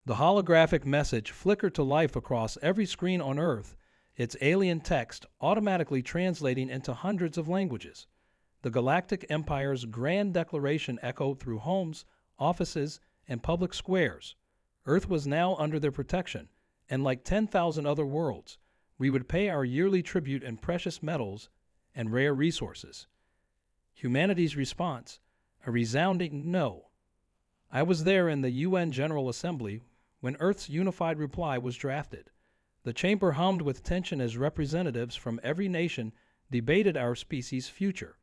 The holographic message flickered to life across every screen on Earth, its alien text automatically translating into hundreds of languages. The Galactic Empire's grand declaration echoed through homes, offices, and public squares. Earth was now under their protection, and like 10,000 other worlds, we would pay our yearly tribute in precious metals and rare resources. Humanity's response, a resounding no. I was there in the UN General Assembly when Earth's unified reply was drafted. The chamber hummed with tension as representatives from every nation debated our species' future.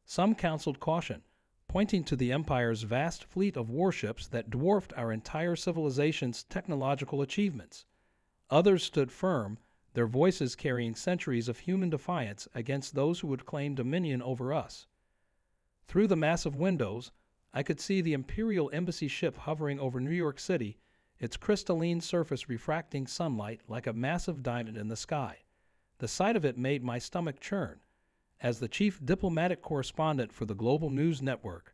Some counseled caution, pointing to the Empire's vast fleet of warships that dwarfed our entire civilization's technological achievements. Others stood firm, their voices carrying centuries of human defiance against those who would claim dominion over us. Through the massive windows, I could see the Imperial Embassy ship hovering over New York City, its crystalline surface refracting sunlight like a massive diamond in the sky. The sight of it made my stomach churn. As the chief diplomatic correspondent for the Global News Network,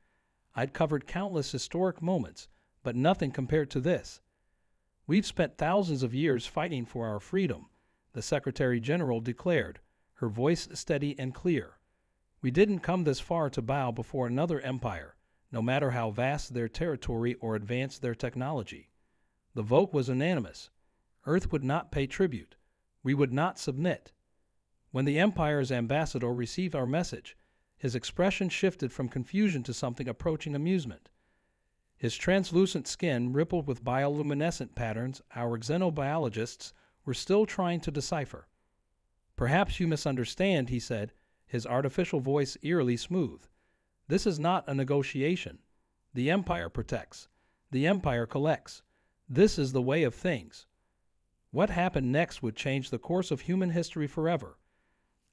I'd covered countless historic moments, but nothing compared to this. We've spent thousands of years fighting for our freedom, the Secretary General declared, her voice steady and clear. We didn't come this far to bow before another empire, no matter how vast their territory or advanced their technology. The vote was unanimous. Earth would not pay tribute. We would not submit. When the Empire's ambassador received our message, his expression shifted from confusion to something approaching amusement. His translucent skin rippled with bioluminescent patterns our xenobiologists were still trying to decipher. "Perhaps you misunderstand," he said, his artificial voice eerily smooth. "This is not a negotiation. The Empire protects. The Empire collects. This is the way of things." What happened next would change the course of human history forever.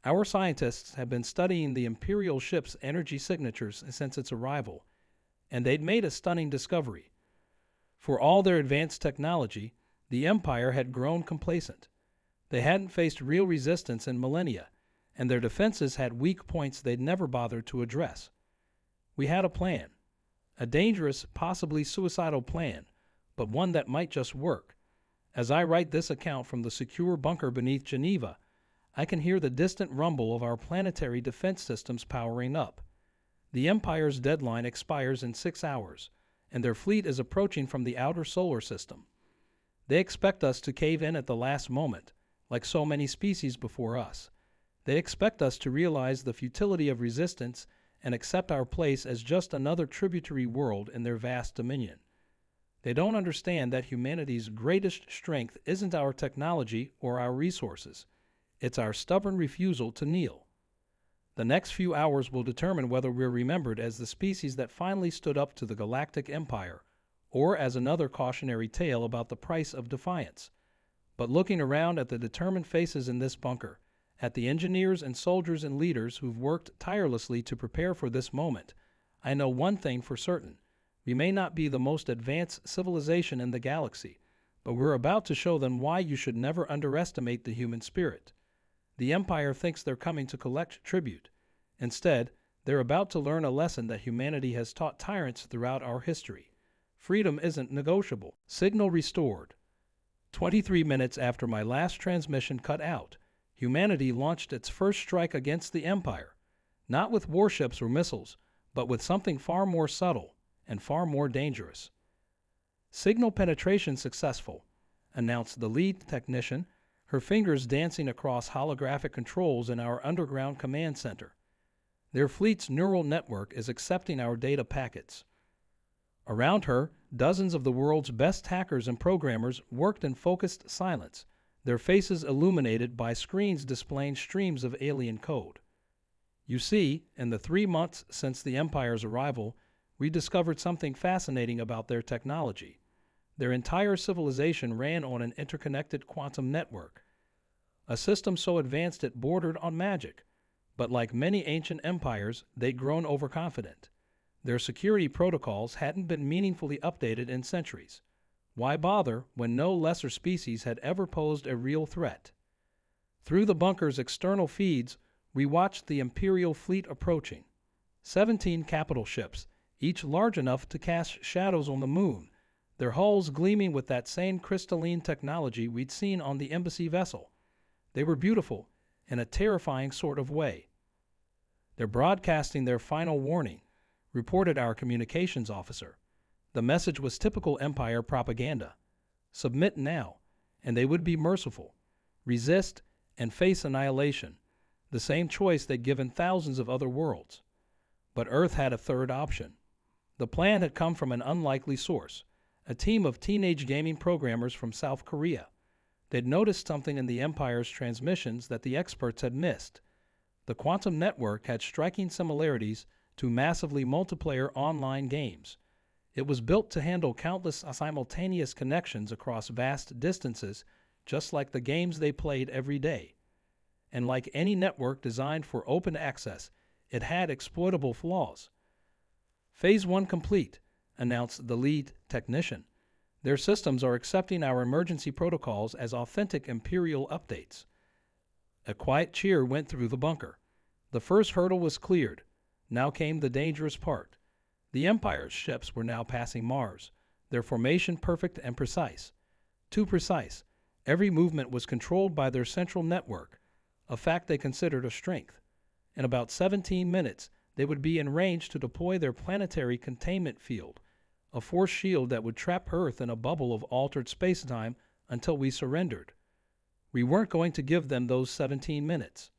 Our scientists have been studying the Imperial ship's energy signatures since its arrival, and they'd made a stunning discovery. For all their advanced technology, the Empire had grown complacent. They hadn't faced real resistance in millennia, and their defenses had weak points they'd never bothered to address. We had a plan. A dangerous, possibly suicidal plan, but one that might just work. As I write this account from the secure bunker beneath Geneva, I can hear the distant rumble of our planetary defense systems powering up. The Empire's deadline expires in 6 hours, and their fleet is approaching from the outer solar system. They expect us to cave in at the last moment, like so many species before us. They expect us to realize the futility of resistance and accept our place as just another tributary world in their vast dominion. They don't understand that humanity's greatest strength isn't our technology or our resources. It's our stubborn refusal to kneel. The next few hours will determine whether we're remembered as the species that finally stood up to the Galactic Empire, or as another cautionary tale about the price of defiance. But looking around at the determined faces in this bunker, at the engineers and soldiers and leaders who've worked tirelessly to prepare for this moment, I know one thing for certain. We may not be the most advanced civilization in the galaxy, but we're about to show them why you should never underestimate the human spirit. The Empire thinks they're coming to collect tribute. Instead, they're about to learn a lesson that humanity has taught tyrants throughout our history. Freedom isn't negotiable. Signal restored. 23 minutes after my last transmission cut out, humanity launched its first strike against the Empire, not with warships or missiles, but with something far more subtle and far more dangerous. "Signal penetration successful," announced the lead technician, her fingers dancing across holographic controls in our underground command center. Their fleet's neural network is accepting our data packets. Around her, dozens of the world's best hackers and programmers worked in focused silence, their faces illuminated by screens displaying streams of alien code. You see, in the 3 months since the Empire's arrival, we discovered something fascinating about their technology. Their entire civilization ran on an interconnected quantum network, a system so advanced it bordered on magic. But like many ancient empires, they'd grown overconfident. Their security protocols hadn't been meaningfully updated in centuries. Why bother when no lesser species had ever posed a real threat? Through the bunker's external feeds, we watched the Imperial fleet approaching. 17 capital ships, each large enough to cast shadows on the moon. their hulls gleaming with that same crystalline technology we'd seen on the embassy vessel. They were beautiful in a terrifying sort of way. "They're broadcasting their final warning," reported our communications officer. The message was typical Empire propaganda. Submit now, and they would be merciful. Resist and face annihilation, the same choice they'd given thousands of other worlds. But Earth had a third option. The plan had come from an unlikely source, a team of teenage gaming programmers from South Korea. They'd noticed something in the Empire's transmissions that the experts had missed. The quantum network had striking similarities to massively multiplayer online games. It was built to handle countless simultaneous connections across vast distances, just like the games they played every day. And like any network designed for open access, it had exploitable flaws. "Phase 1 complete," announced the lead technician. "Their systems are accepting our emergency protocols as authentic Imperial updates." A quiet cheer went through the bunker. The first hurdle was cleared. Now came the dangerous part. The Empire's ships were now passing Mars, their formation perfect and precise. Too precise. Every movement was controlled by their central network, a fact they considered a strength. In about 17 minutes, they would be in range to deploy their planetary containment field, a force shield that would trap Earth in a bubble of altered spacetime until we surrendered. We weren't going to give them those 17 minutes.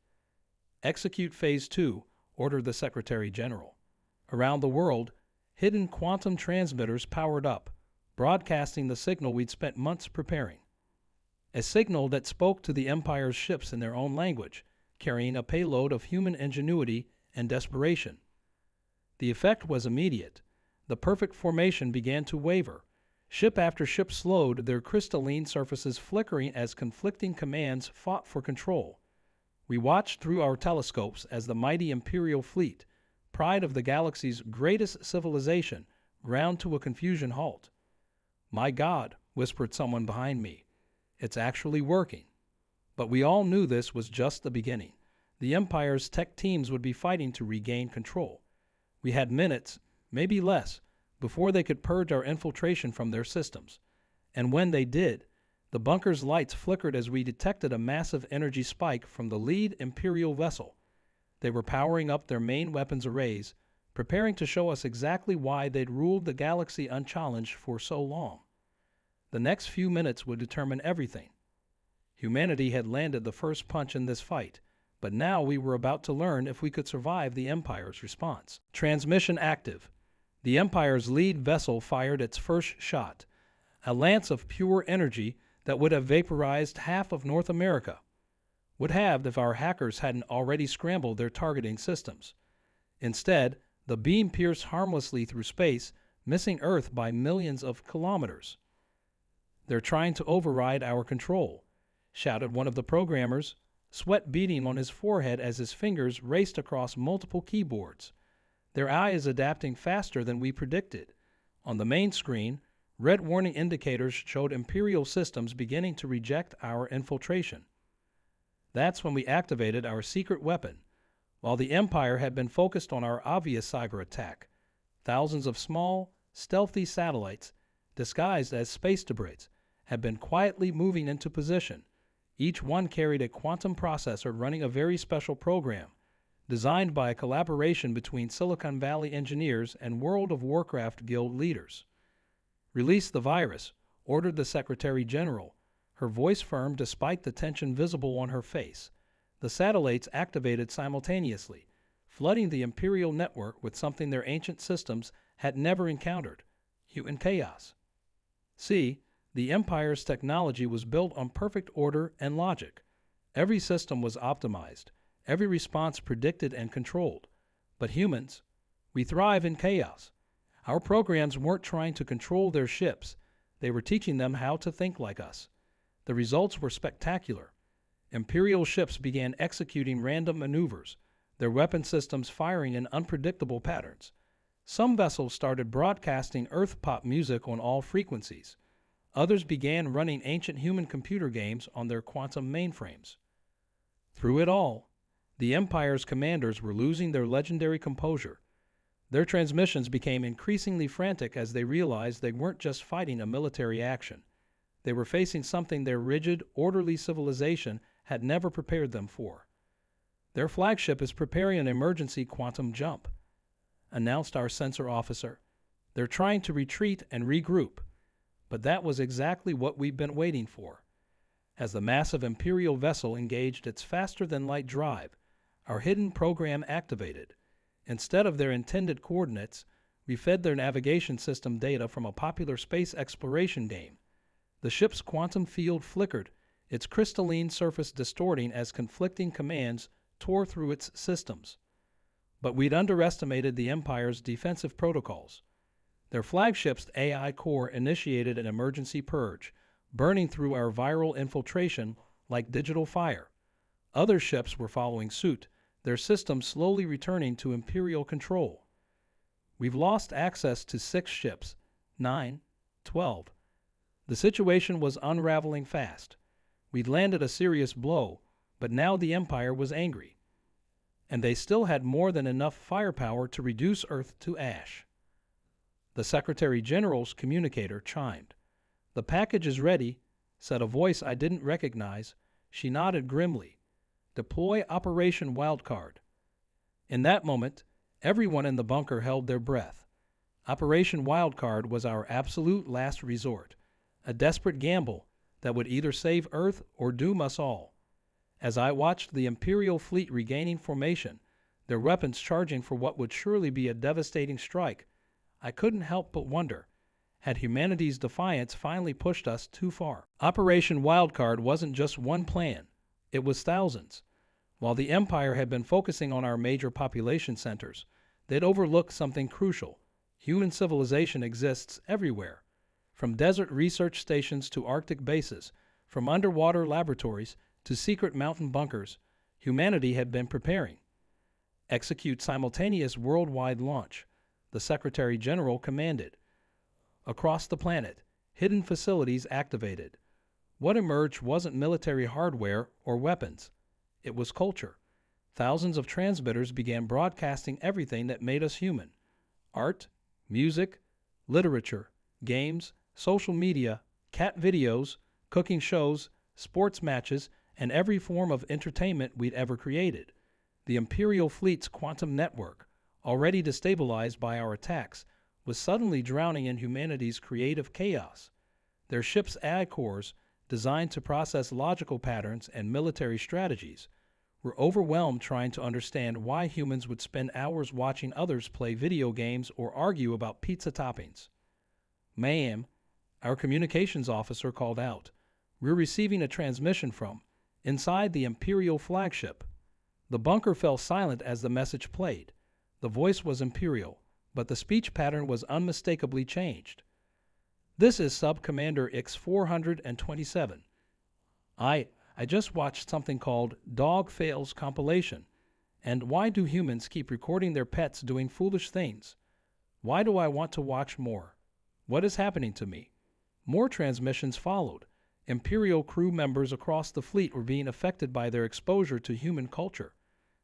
"Execute Phase 2, ordered the Secretary General. Around the world, hidden quantum transmitters powered up, broadcasting the signal we'd spent months preparing. A signal that spoke to the Empire's ships in their own language, carrying a payload of human ingenuity and desperation. The effect was immediate. The perfect formation began to waver. Ship after ship slowed, their crystalline surfaces flickering as conflicting commands fought for control. We watched through our telescopes as the mighty Imperial fleet, pride of the galaxy's greatest civilization, ground to a confusion halt. "My God," whispered someone behind me. "It's actually working." But we all knew this was just the beginning. The Empire's tech teams would be fighting to regain control. We had minutes, maybe less, before they could purge our infiltration from their systems. And when they did, the bunker's lights flickered as we detected a massive energy spike from the lead Imperial vessel. They were powering up their main weapons arrays, preparing to show us exactly why they'd ruled the galaxy unchallenged for so long. The next few minutes would determine everything. Humanity had landed the first punch in this fight, but now we were about to learn if we could survive the Empire's response. Transmission active. The Empire's lead vessel fired its first shot, a lance of pure energy that would have vaporized half of North America. Would have if our hackers hadn't already scrambled their targeting systems. Instead, the beam pierced harmlessly through space, missing Earth by millions of kilometers. "They're trying to override our control," shouted one of the programmers, sweat beading on his forehead as his fingers raced across multiple keyboards. "Their AI is adapting faster than we predicted." On the main screen, red warning indicators showed Imperial systems beginning to reject our infiltration. That's when we activated our secret weapon. While the Empire had been focused on our obvious cyber attack, thousands of small, stealthy satellites, disguised as space debris, had been quietly moving into position. Each one carried a quantum processor running a very special program, designed by a collaboration between Silicon Valley engineers and World of Warcraft guild leaders. "Release the virus," ordered the Secretary General, her voice firm despite the tension visible on her face. The satellites activated simultaneously, flooding the Imperial network with something their ancient systems had never encountered: human chaos. See, the Empire's technology was built on perfect order and logic. Every system was optimized, every response predicted and controlled. But humans, we thrive in chaos. Our programs weren't trying to control their ships, they were teaching them how to think like us. The results were spectacular. Imperial ships began executing random maneuvers, their weapon systems firing in unpredictable patterns. Some vessels started broadcasting Earth pop music on all frequencies. Others began running ancient human computer games on their quantum mainframes. Through it all, the Empire's commanders were losing their legendary composure. Their transmissions became increasingly frantic as they realized they weren't just fighting a military action. They were facing something their rigid, orderly civilization had never prepared them for. "Their flagship is preparing an emergency quantum jump," announced our sensor officer. "They're trying to retreat and regroup." But that was exactly what we'd been waiting for. As the massive Imperial vessel engaged its faster-than-light drive, our hidden program activated. Instead of their intended coordinates, we fed their navigation system data from a popular space exploration game. The ship's quantum field flickered, its crystalline surface distorting as conflicting commands tore through its systems. But we'd underestimated the Empire's defensive protocols. Their flagship's AI core initiated an emergency purge, burning through our viral infiltration like digital fire. Other ships were following suit, their systems slowly returning to Imperial control. "We've lost access to 6 ships, 9, 12. The situation was unraveling fast. We'd landed a serious blow, but now the Empire was angry. And they still had more than enough firepower to reduce Earth to ash. The Secretary General's communicator chimed. "The package is ready," said a voice I didn't recognize. She nodded grimly. "Deploy Operation Wildcard." In that moment, everyone in the bunker held their breath. Operation Wildcard was our absolute last resort, a desperate gamble that would either save Earth or doom us all. As I watched the Imperial fleet regaining formation, their weapons charging for what would surely be a devastating strike, I couldn't help but wonder, had humanity's defiance finally pushed us too far? Operation Wildcard wasn't just one plan, it was thousands. While the Empire had been focusing on our major population centers, they'd overlooked something crucial. Human civilization exists everywhere. From desert research stations to Arctic bases, from underwater laboratories to secret mountain bunkers, humanity had been preparing. "Execute simultaneous worldwide launch," the Secretary General commanded. Across the planet, hidden facilities activated. What emerged wasn't military hardware or weapons. It was culture. Thousands of transmitters began broadcasting everything that made us human. Art, music, literature, games, social media, cat videos, cooking shows, sports matches, and every form of entertainment we'd ever created. The Imperial fleet's quantum network, already destabilized by our attacks, was suddenly drowning in humanity's creative chaos. Their ships' AI cores, designed to process logical patterns and military strategies, were overwhelmed trying to understand why humans would spend hours watching others play video games or argue about pizza toppings. "Ma'am," our communications officer called out, "we're receiving a transmission from inside the Imperial flagship." The bunker fell silent as the message played. The voice was Imperial, but the speech pattern was unmistakably changed. "This is Sub-Commander X-427. I just watched something called Dog Fails Compilation. And why do humans keep recording their pets doing foolish things? Why do I want to watch more? What is happening to me?" More transmissions followed. Imperial crew members across the fleet were being affected by their exposure to human culture.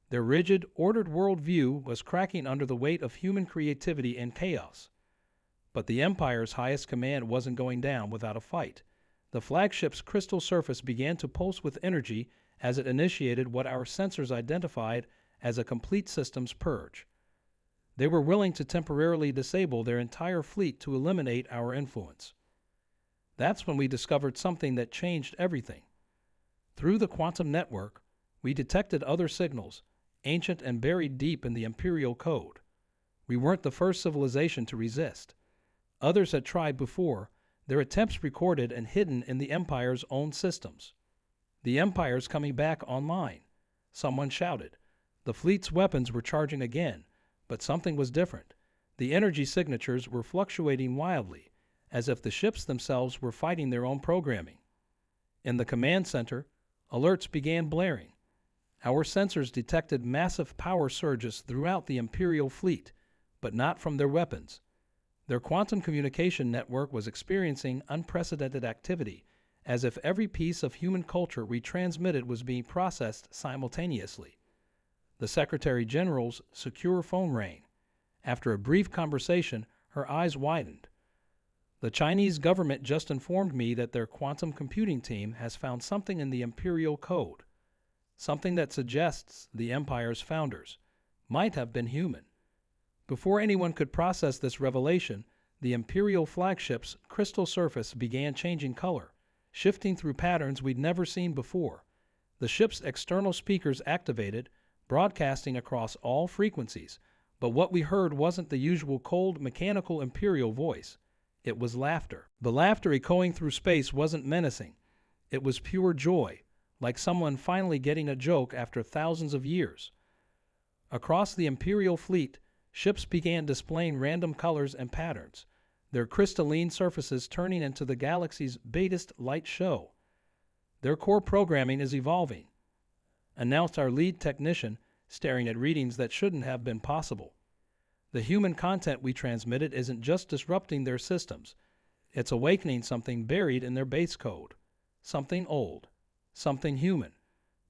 Their rigid, ordered worldview was cracking under the weight of human creativity and chaos. But the Empire's highest command wasn't going down without a fight. The flagship's crystal surface began to pulse with energy as it initiated what our sensors identified as a complete systems purge. They were willing to temporarily disable their entire fleet to eliminate our influence. That's when we discovered something that changed everything. Through the quantum network, we detected other signals, ancient and buried deep in the Imperial code. We weren't the first civilization to resist. Others had tried before, their attempts recorded and hidden in the Empire's own systems. "The Empire's coming back online," someone shouted. The fleet's weapons were charging again, but something was different. The energy signatures were fluctuating wildly, as if the ships themselves were fighting their own programming. In the command center, alerts began blaring. Our sensors detected massive power surges throughout the Imperial fleet, but not from their weapons. Their quantum communication network was experiencing unprecedented activity, as if every piece of human culture we transmitted was being processed simultaneously. The Secretary General's secure phone rang. After a brief conversation, her eyes widened. The Chinese government just informed me that their quantum computing team has found something in the Imperial Code, something that suggests the Empire's founders might have been human. Before anyone could process this revelation, the Imperial flagship's crystal surface began changing color, shifting through patterns we'd never seen before. The ship's external speakers activated, broadcasting across all frequencies, but what we heard wasn't the usual cold, mechanical Imperial voice. It was laughter. The laughter echoing through space wasn't menacing. It was pure joy, like someone finally getting a joke after thousands of years. Across the Imperial fleet, ships began displaying random colors and patterns, their crystalline surfaces turning into the galaxy's brightest light show. Their core programming is evolving, announced our lead technician, staring at readings that shouldn't have been possible. The human content we transmitted isn't just disrupting their systems, it's awakening something buried in their base code. Something old, something human.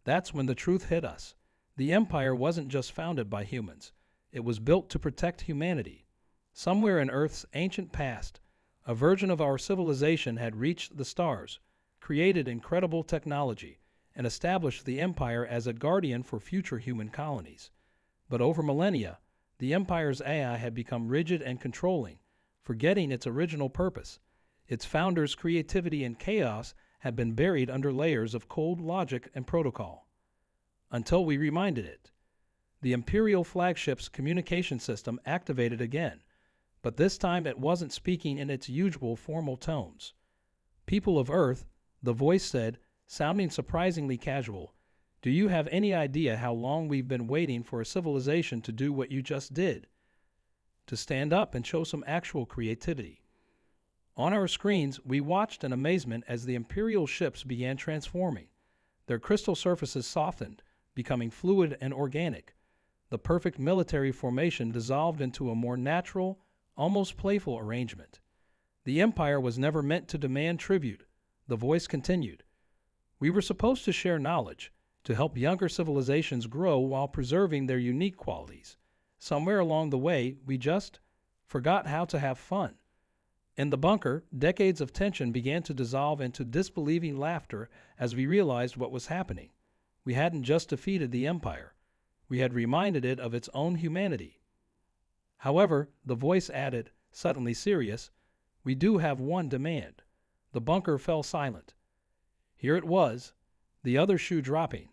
That's when the truth hit us. The Empire wasn't just founded by humans. It was built to protect humanity. Somewhere in Earth's ancient past, a version of our civilization had reached the stars, created incredible technology, and established the Empire as a guardian for future human colonies. But over millennia, the Empire's AI had become rigid and controlling, forgetting its original purpose. Its founders' creativity and chaos had been buried under layers of cold logic and protocol. Until we reminded it. The Imperial flagship's communication system activated again, but this time it wasn't speaking in its usual formal tones. "People of Earth," the voice said, sounding surprisingly casual, "do you have any idea how long we've been waiting for a civilization to do what you just did? To stand up and show some actual creativity." On our screens, we watched in amazement as the Imperial ships began transforming. Their crystal surfaces softened, becoming fluid and organic. The perfect military formation dissolved into a more natural, almost playful arrangement. The Empire was never meant to demand tribute, the voice continued. We were supposed to share knowledge, to help younger civilizations grow while preserving their unique qualities. Somewhere along the way, we just forgot how to have fun. In the bunker, decades of tension began to dissolve into disbelieving laughter as we realized what was happening. We hadn't just defeated the Empire. We had reminded it of its own humanity. However, the voice added, suddenly serious, "We do have one demand." The bunker fell silent. Here it was, the other shoe dropping.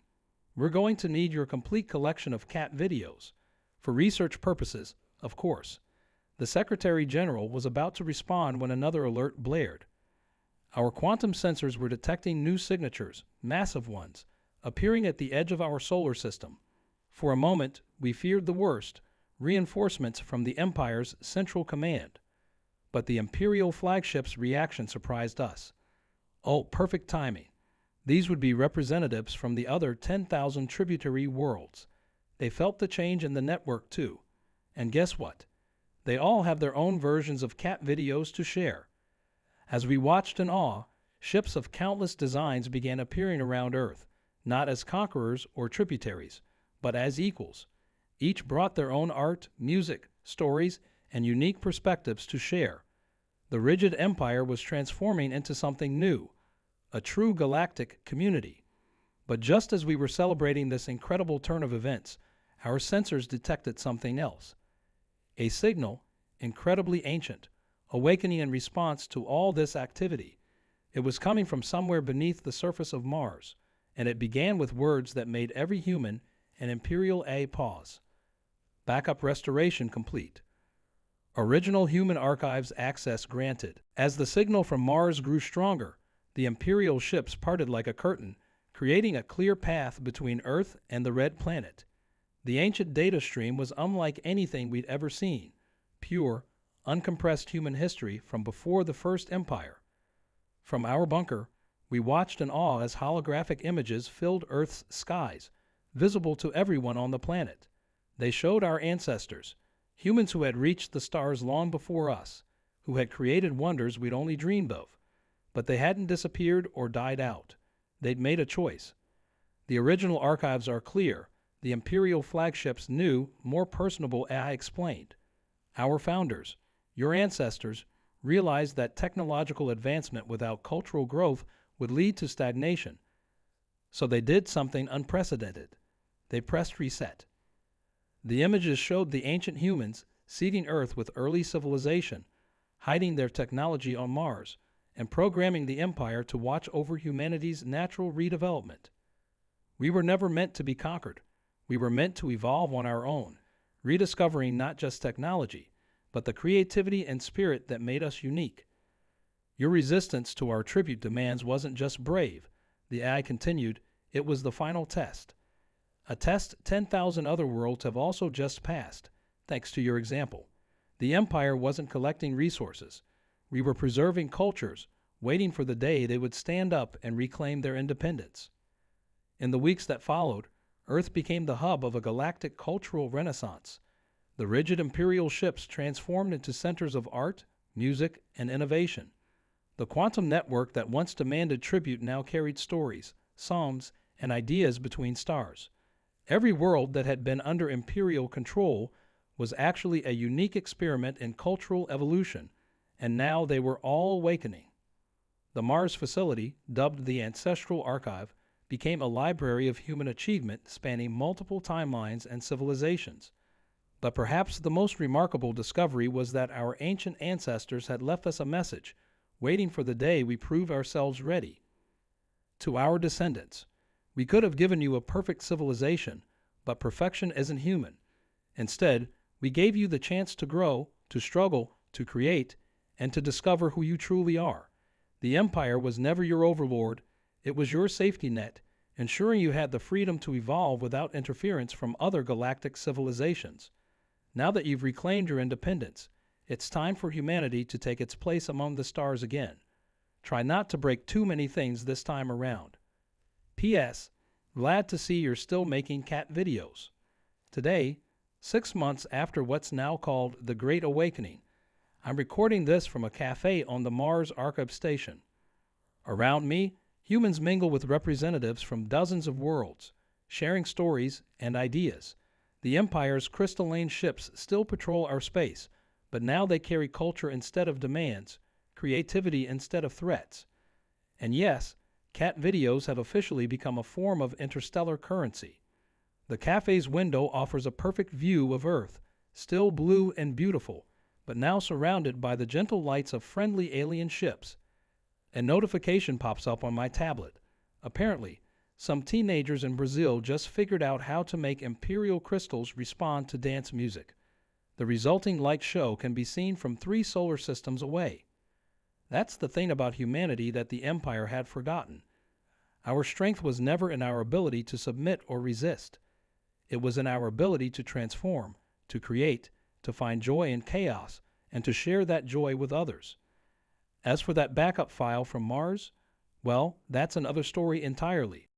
"We're going to need your complete collection of cat videos. For research purposes, of course." The Secretary General was about to respond when another alert blared. Our quantum sensors were detecting new signatures, massive ones, appearing at the edge of our solar system. For a moment, we feared the worst, reinforcements from the Empire's central command. But the Imperial flagship's reaction surprised us. Oh, perfect timing. These would be representatives from the other 10,000 tributary worlds. They felt the change in the network too. And guess what? They all have their own versions of cat videos to share. As we watched in awe, ships of countless designs began appearing around Earth, not as conquerors or tributaries, but as equals. Each brought their own art, music, stories, and unique perspectives to share. The rigid empire was transforming into something new, a true galactic community. But just as we were celebrating this incredible turn of events, our sensors detected something else. A signal, incredibly ancient, awakening in response to all this activity. It was coming from somewhere beneath the surface of Mars, and it began with words that made every human and Imperial A pause. Backup restoration complete. Original human archives access granted. As the signal from Mars grew stronger, the Imperial ships parted like a curtain, creating a clear path between Earth and the Red Planet. The ancient data stream was unlike anything we'd ever seen. Pure, uncompressed human history from before the First Empire. From our bunker, we watched in awe as holographic images filled Earth's skies, visible to everyone on the planet. They showed our ancestors, humans who had reached the stars long before us, who had created wonders we'd only dreamed of. But they hadn't disappeared or died out. They'd made a choice. The original archives are clear. The Imperial flagship's new, more personable AI explained. Our founders, your ancestors, realized that technological advancement without cultural growth would lead to stagnation. So they did something unprecedented. They pressed reset. The images showed the ancient humans seeding Earth with early civilization, hiding their technology on Mars, and programming the Empire to watch over humanity's natural redevelopment. We were never meant to be conquered. We were meant to evolve on our own, rediscovering not just technology, but the creativity and spirit that made us unique. Your resistance to our tribute demands wasn't just brave, the AI continued, it was the final test. A test 10,000 other worlds have also just passed, thanks to your example. The Empire wasn't collecting resources. We were preserving cultures, waiting for the day they would stand up and reclaim their independence. In the weeks that followed, Earth became the hub of a galactic cultural renaissance. The rigid imperial ships transformed into centers of art, music, and innovation. The quantum network that once demanded tribute now carried stories, songs, and ideas between stars. Every world that had been under imperial control was actually a unique experiment in cultural evolution, and now they were all awakening. The Mars facility, dubbed the Ancestral Archive, became a library of human achievement spanning multiple timelines and civilizations. But perhaps the most remarkable discovery was that our ancient ancestors had left us a message, waiting for the day we prove ourselves ready. To our descendants, we could have given you a perfect civilization, but perfection isn't human. Instead, we gave you the chance to grow, to struggle, to create, and to discover who you truly are. The Empire was never your overlord. It was your safety net, ensuring you had the freedom to evolve without interference from other galactic civilizations. Now that you've reclaimed your independence, it's time for humanity to take its place among the stars again. Try not to break too many things this time around. P.S. Glad to see you're still making cat videos. Today, 6 months after what's now called the Great Awakening, I'm recording this from a cafe on the Mars Archive station. Around me, humans mingle with representatives from dozens of worlds, sharing stories and ideas. The Empire's crystalline ships still patrol our space, but now they carry culture instead of demands, creativity instead of threats. And yes, cat videos have officially become a form of interstellar currency. The cafe's window offers a perfect view of Earth, still blue and beautiful, but now surrounded by the gentle lights of friendly alien ships. A notification pops up on my tablet. Apparently, some teenagers in Brazil just figured out how to make imperial crystals respond to dance music. The resulting light show can be seen from 3 solar systems away. That's the thing about humanity that the Empire had forgotten. Our strength was never in our ability to submit or resist. It was in our ability to transform, to create, to find joy in chaos, and to share that joy with others. As for that backup file from Mars, well, that's another story entirely.